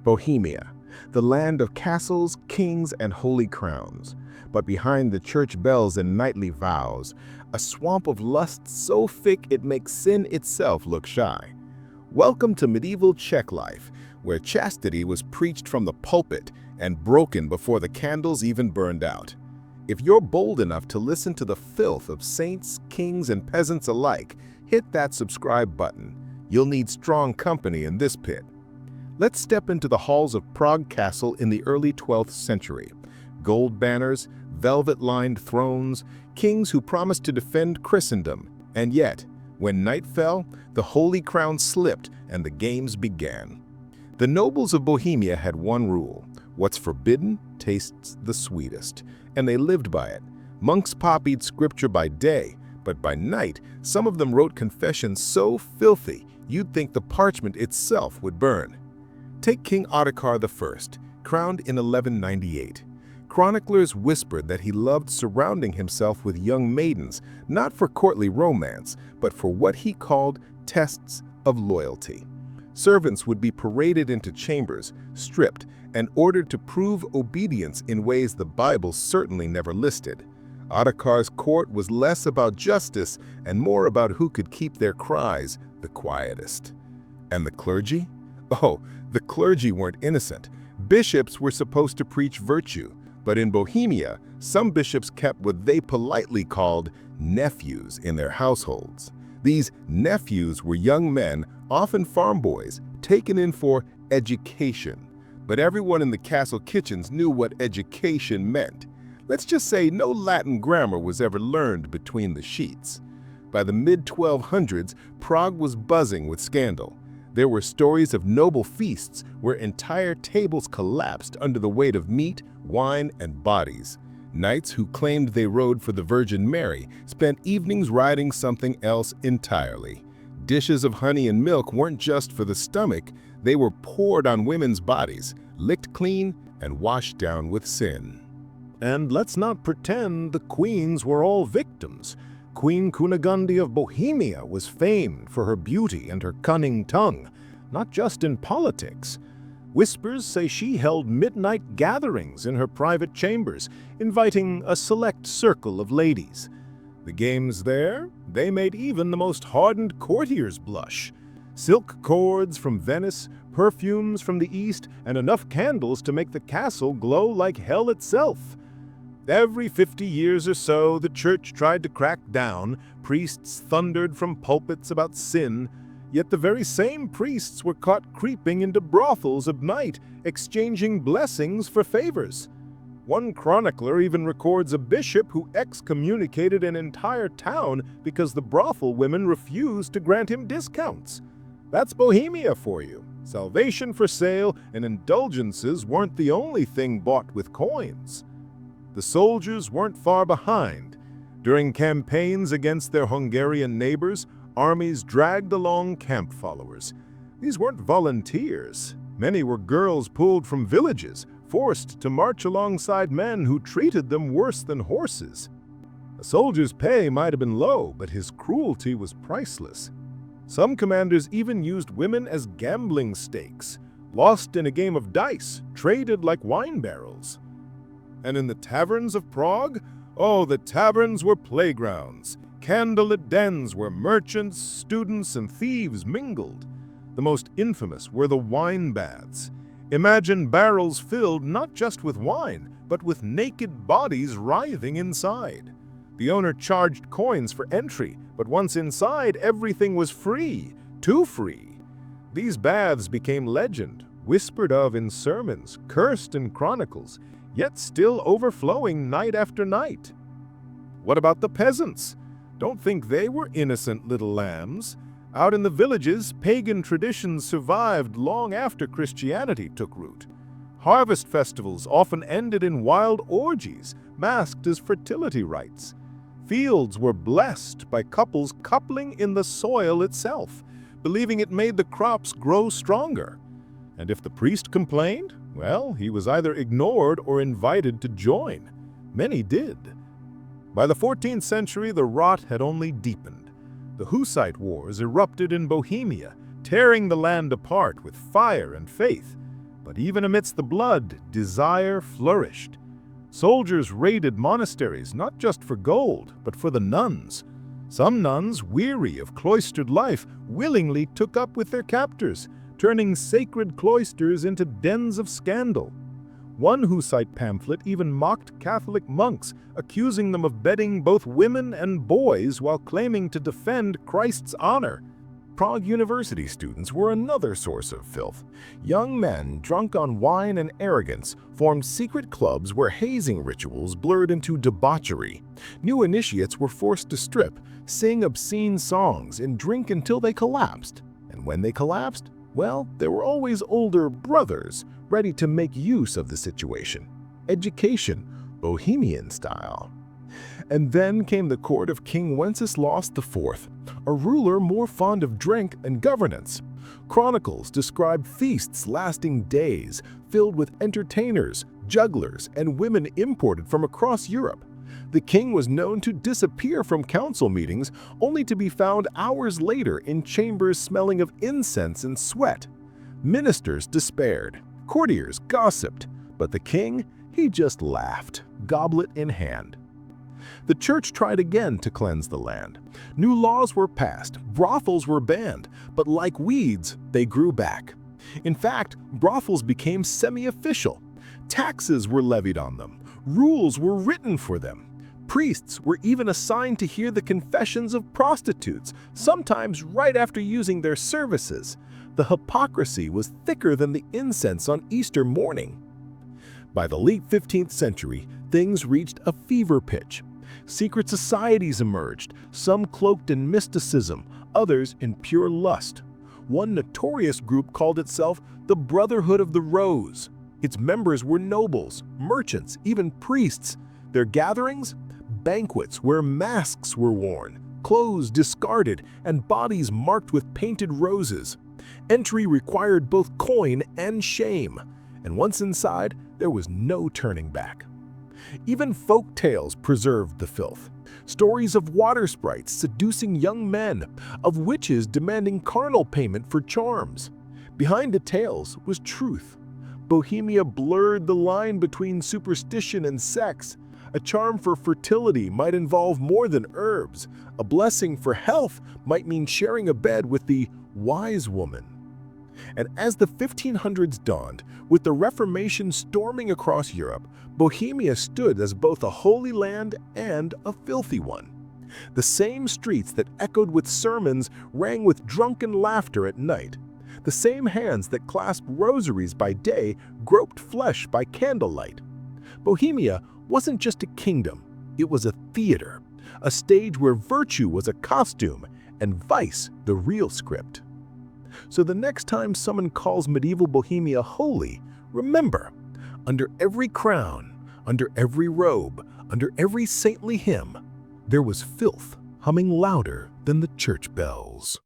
Bohemia, the land of castles, kings, and holy crowns. But behind the church bells and knightly vows, a swamp of lust so thick it makes sin itself look shy. Welcome to medieval Czech life, where chastity was preached from the pulpit and broken before the candles even burned out. If you're bold enough to listen to the filth of saints, kings, and peasants alike, hit that subscribe button. You'll need strong company in this pit. Let's step into the halls of Prague Castle in the early 12th century. Gold banners, velvet-lined thrones, kings who promised to defend Christendom. And yet, when night fell, the Holy Crown slipped and the games began. The nobles of Bohemia had one rule: what's forbidden tastes the sweetest, and they lived by it. Monks copied scripture by day, but by night, some of them wrote confessions so filthy you'd think the parchment itself would burn. Take King Ottokar I, crowned in 1198. Chroniclers whispered that he loved surrounding himself with young maidens, not for courtly romance, but for what he called tests of loyalty. Servants would be paraded into chambers, stripped, and ordered to prove obedience in ways the Bible certainly never listed. Ottokar's court was less about justice and more about who could keep their cries the quietest. And the clergy? Oh, the clergy weren't innocent. Bishops were supposed to preach virtue, but in Bohemia, some bishops kept what they politely called nephews in their households. These nephews were young men, often farm boys, taken in for education. But everyone in the castle kitchens knew what education meant. Let's just say no Latin grammar was ever learned between the sheets. By the mid-1200s, Prague was buzzing with scandal. There were stories of noble feasts where entire tables collapsed under the weight of meat, wine, and bodies. Knights who claimed they rode for the Virgin Mary spent evenings riding something else entirely. Dishes of honey and milk weren't just for the stomach, they were poured on women's bodies, licked clean, and washed down with sin. And let's not pretend the queens were all victims. Queen Kunigunde of Bohemia was famed for her beauty and her cunning tongue, not just in politics. Whispers say she held midnight gatherings in her private chambers, inviting a select circle of ladies. The games there, they made even the most hardened courtiers blush. Silk cords from Venice, perfumes from the East, and enough candles to make the castle glow like hell itself. Every 50 years or so, the church tried to crack down. Priests thundered from pulpits about sin, yet the very same priests were caught creeping into brothels at night, exchanging blessings for favors. One chronicler even records a bishop who excommunicated an entire town because the brothel women refused to grant him discounts. That's Bohemia for you. Salvation for sale, and indulgences weren't the only thing bought with coins. The soldiers weren't far behind. During campaigns against their Hungarian neighbors, armies dragged along camp followers. These weren't volunteers. Many were girls pulled from villages, forced to march alongside men who treated them worse than horses. A soldier's pay might have been low, but his cruelty was priceless. Some commanders even used women as gambling stakes, lost in a game of dice, traded like wine barrels. And in the taverns of Prague? Oh, the taverns were playgrounds, candlelit dens where merchants, students, and thieves mingled. The most infamous were the wine baths. Imagine barrels filled not just with wine, but with naked bodies writhing inside. The owner charged coins for entry, but once inside, everything was free, too free. These baths became legend, whispered of in sermons, cursed in chronicles, yet still overflowing night after night. What about the peasants? Don't think they were innocent little lambs. Out in the villages, pagan traditions survived long after Christianity took root. Harvest festivals often ended in wild orgies, masked as fertility rites. Fields were blessed by couples coupling in the soil itself, believing it made the crops grow stronger. And if the priest complained, well, he was either ignored or invited to join. Many did. By the 14th century, the rot had only deepened. The Hussite Wars erupted in Bohemia, tearing the land apart with fire and faith. But even amidst the blood, desire flourished. Soldiers raided monasteries not just for gold, but for the nuns. Some nuns, weary of cloistered life, willingly took up with their captors, turning sacred cloisters into dens of scandal. One Hussite pamphlet even mocked Catholic monks, accusing them of bedding both women and boys while claiming to defend Christ's honor. Prague University students were another source of filth. Young men, drunk on wine and arrogance, formed secret clubs where hazing rituals blurred into debauchery. New initiates were forced to strip, sing obscene songs, and drink until they collapsed. And when they collapsed, well, there were always older brothers ready to make use of the situation. Education, Bohemian style. And then came the court of King Wenceslaus IV, a ruler more fond of drink and governance. Chronicles describe feasts lasting days, filled with entertainers, jugglers, and women imported from across Europe. The king was known to disappear from council meetings, only to be found hours later in chambers smelling of incense and sweat. Ministers despaired, courtiers gossiped, but the king, he just laughed, goblet in hand. The church tried again to cleanse the land. New laws were passed, brothels were banned, but like weeds, they grew back. In fact, brothels became semi-official. Taxes were levied on them. Rules were written for them. Priests were even assigned to hear the confessions of prostitutes, sometimes right after using their services. The hypocrisy was thicker than the incense on Easter morning. By the late 15th century, things reached a fever pitch. Secret societies emerged, some cloaked in mysticism, others in pure lust. One notorious group called itself the Brotherhood of the Rose. Its members were nobles, merchants, even priests. Their gatherings? Banquets where masks were worn, clothes discarded, and bodies marked with painted roses. Entry required both coin and shame, and once inside, there was no turning back. Even folk tales preserved the filth. Stories of water sprites seducing young men, of witches demanding carnal payment for charms. Behind the tales was truth. Bohemia blurred the line between superstition and sex. A charm for fertility might involve more than herbs. A blessing for health might mean sharing a bed with the wise woman. And as the 1500s dawned, with the Reformation storming across Europe, Bohemia stood as both a holy land and a filthy one. The same streets that echoed with sermons rang with drunken laughter at night. The same hands that clasped rosaries by day groped flesh by candlelight. Bohemia wasn't just a kingdom, it was a theater, a stage where virtue was a costume and vice the real script. So the next time someone calls medieval Bohemia holy, remember, under every crown, under every robe, under every saintly hymn, there was filth humming louder than the church bells.